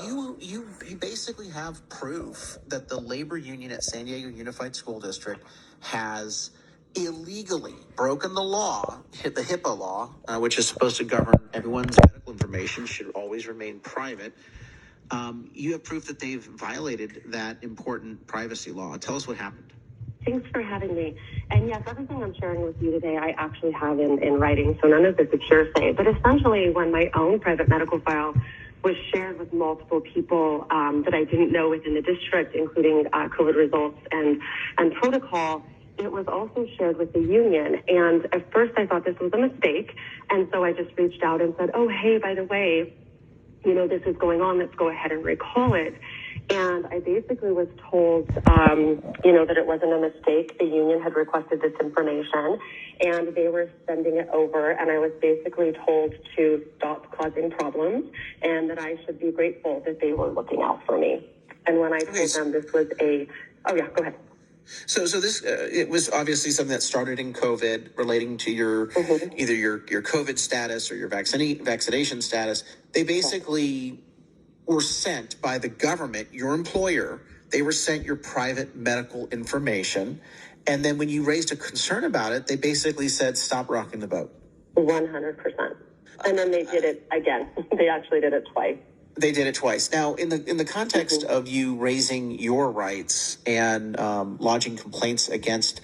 You basically have proof that the labor union at San Diego Unified School District has illegally broken the law, the HIPAA law, which is supposed to govern everyone's medical information, should always remain private. You have proof that they've violated that important privacy law. Tell us what happened. Thanks for having me. And yes, everything I'm sharing with you today, I actually have in writing, so none of this is hearsay. But essentially, when my own private medical file was shared with multiple people that I didn't know within the district, including COVID results and protocol, it was also shared with the union. And at first I thought this was a mistake. And so I just reached out and said, oh, hey, by the way, this is going on. Let's go ahead and recall it. And I basically was told, that it wasn't a mistake. The union had requested this information and they were sending it over. And I was basically told to stop causing problems and that I should be grateful that they were looking out for me. And when I told them this was oh yeah, go ahead. So this it was obviously something that started in COVID, relating to your either your COVID status or your vaccination status. They basically were sent by the government, your employer. They were sent your private medical information, and then when you raised a concern about it, they basically said, "Stop rocking the boat." 100%. And then they did it again. They actually did it twice. They did it twice. Now, in the context of you raising your rights and lodging complaints against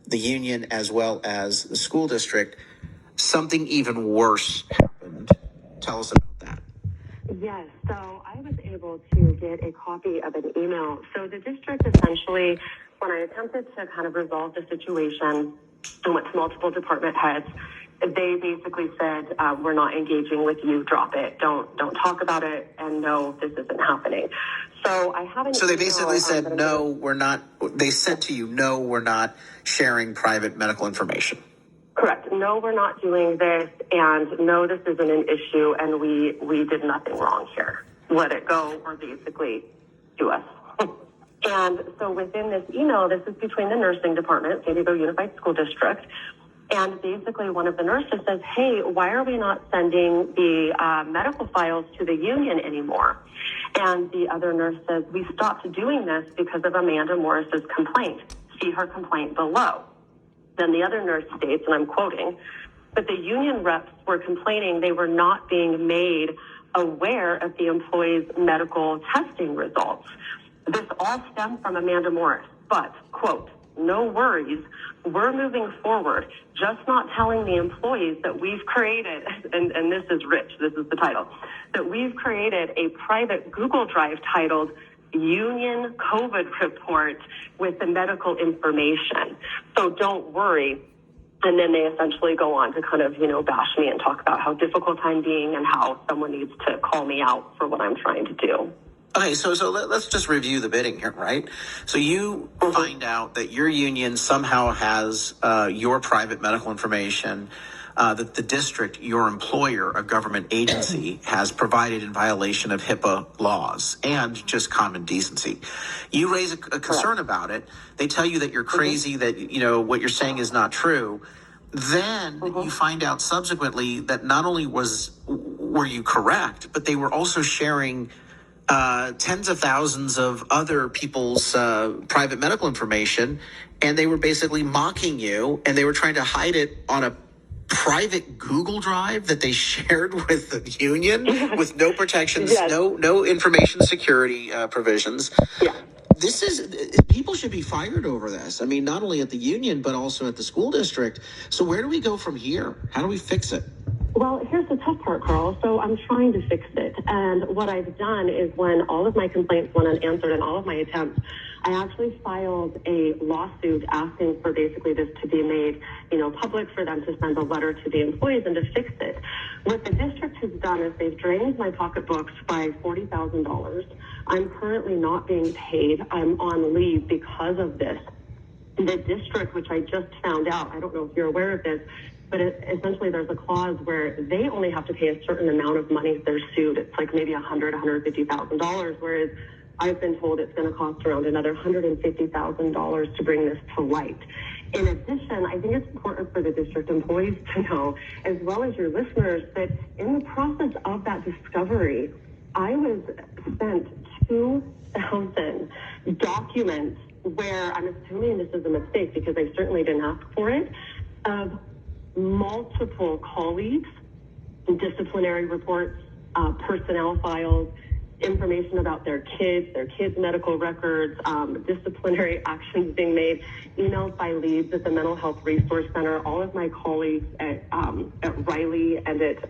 the union as well as the school district, something even worse happened. Tell us about that. Yes. So I was able to get a copy of an email. So the district essentially, when I attempted to kind of resolve the situation and went to multiple department heads, they basically said, we're not engaging with you, drop it, don't talk about it, and no, this isn't happening. So I haven't. So they basically said, no, we're not, they said to you, no, we're not sharing private medical information. Correct. No, we're not doing this, and no, this isn't an issue, and we did nothing wrong here. Let it go, or basically sue us. And so within this email, this is between the nursing department, San Diego Unified School District, and basically one of the nurses says, hey, why are we not sending the medical files to the union anymore? And the other nurse says, we stopped doing this because of Amanda Morris's complaint. See her complaint below. Then the other nurse states, and I'm quoting, but the union reps were complaining they were not being made aware of the employees' medical testing results. This all stemmed from Amanda Morris, but, quote, no worries, we're moving forward, just not telling the employees that we've created, and this is rich, this is the title, that we've created a private Google Drive titled Union COVID Report with the medical information. So don't worry. And then they essentially go on to kind of, bash me and talk about how difficult I'm being and how someone needs to call me out for what I'm trying to do. Okay, so let's just review the bidding here, right? So you find out that your union somehow has your private medical information that the district, your employer, a government agency, has provided in violation of HIPAA laws and just common decency. You raise a concern about it. They tell you that you're crazy, that what you're saying is not true. Then you find out subsequently that not only were you correct, but they were also sharing tens of thousands of other people's private medical information, and they were basically mocking you, and they were trying to hide it on a private Google Drive that they shared with the union with no protections, no information security provisions. Yeah. People should be fired over this. I mean, not only at the union, but also at the school district. So where do we go from here? How do we fix it? Well, here's the tough part, Carl. So I'm trying to fix it. And what I've done is when all of my complaints went unanswered and all of my attempts, I actually filed a lawsuit asking for basically this to be made, public, for them to send a letter to the employees and to fix it. What the district has done is they've drained my pocketbooks by $40,000. I'm currently not being paid. I'm on leave because of this. The district, which I just found out, I don't know if you're aware of this, but essentially there's a clause where they only have to pay a certain amount of money if they're sued. It's like maybe $150,000, whereas I've been told it's going to cost around another $150,000 to bring this to light. In addition, I think it's important for the district employees to know, as well as your listeners, that in the process of that discovery, I was sent 2,000 documents where I'm assuming this is a mistake because I certainly didn't ask for it, of multiple colleagues, disciplinary reports, personnel files, information about their kids' medical records, disciplinary actions being made, emails by leads at the Mental Health Resource Center, all of my colleagues at Riley and at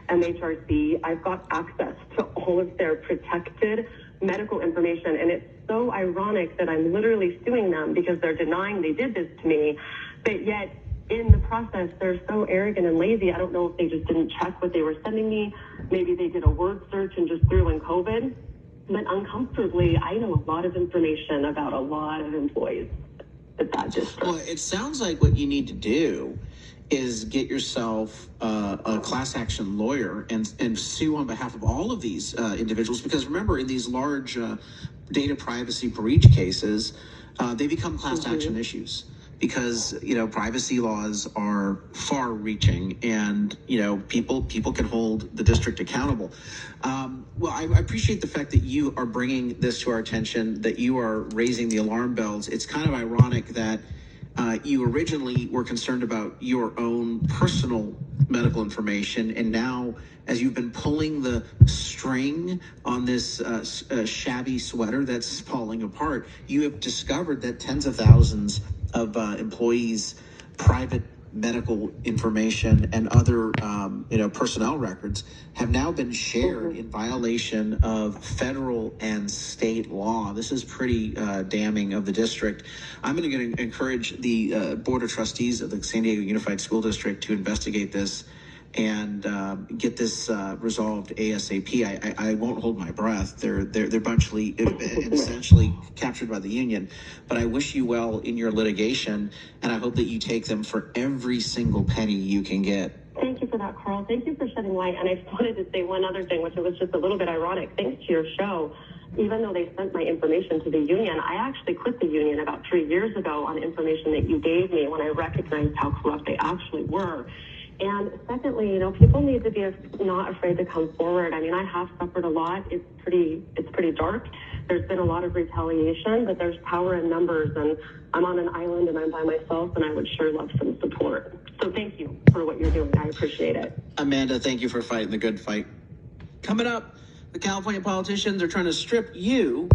MHRC. I've got access to all of their protected medical information, and it's so ironic that I'm literally suing them because they're denying they did this to me, but yet in the process, they're so arrogant and lazy. I don't know if they just didn't check what they were sending me. Maybe they did a word search and just threw in COVID. But uncomfortably, I know a lot of information about a lot of employees at that district. Well, it sounds like what you need to do is get yourself a class action lawyer and sue on behalf of all of these individuals. Because remember, in these large data privacy breach cases, they become class action issues. Because privacy laws are far-reaching, and people can hold the district accountable. Well, I appreciate the fact that you are bringing this to our attention, that you are raising the alarm bells. It's kind of ironic that you originally were concerned about your own personal medical information, and now, as you've been pulling the string on this shabby sweater that's falling apart, you have discovered that tens of thousands of employees' private medical information and other personnel records have now been shared in violation of federal and state law. This is pretty damning of the district. I'm going to encourage the Board of Trustees of the San Diego Unified School District to investigate this and get this resolved ASAP. I won't hold my breath. They're essentially captured by the union, but I wish you well in your litigation, and I hope that you take them for every single penny you can get. Thank you for that, Carl. Thank you for shedding light. And I just wanted to say one other thing, which was just a little bit ironic. Thanks to your show, even though they sent my information to the union, I actually quit the union about 3 years ago on information that you gave me when I recognized how corrupt they actually were. And secondly, people need to be not afraid to come forward. I mean, I have suffered a lot. It's pretty dark. There's been a lot of retaliation, but there's power in numbers, and I'm on an island and I'm by myself, and I would sure love some support. So thank you for what you're doing. I appreciate it. Amanda, thank you for fighting the good fight. Coming up, the California politicians are trying to strip you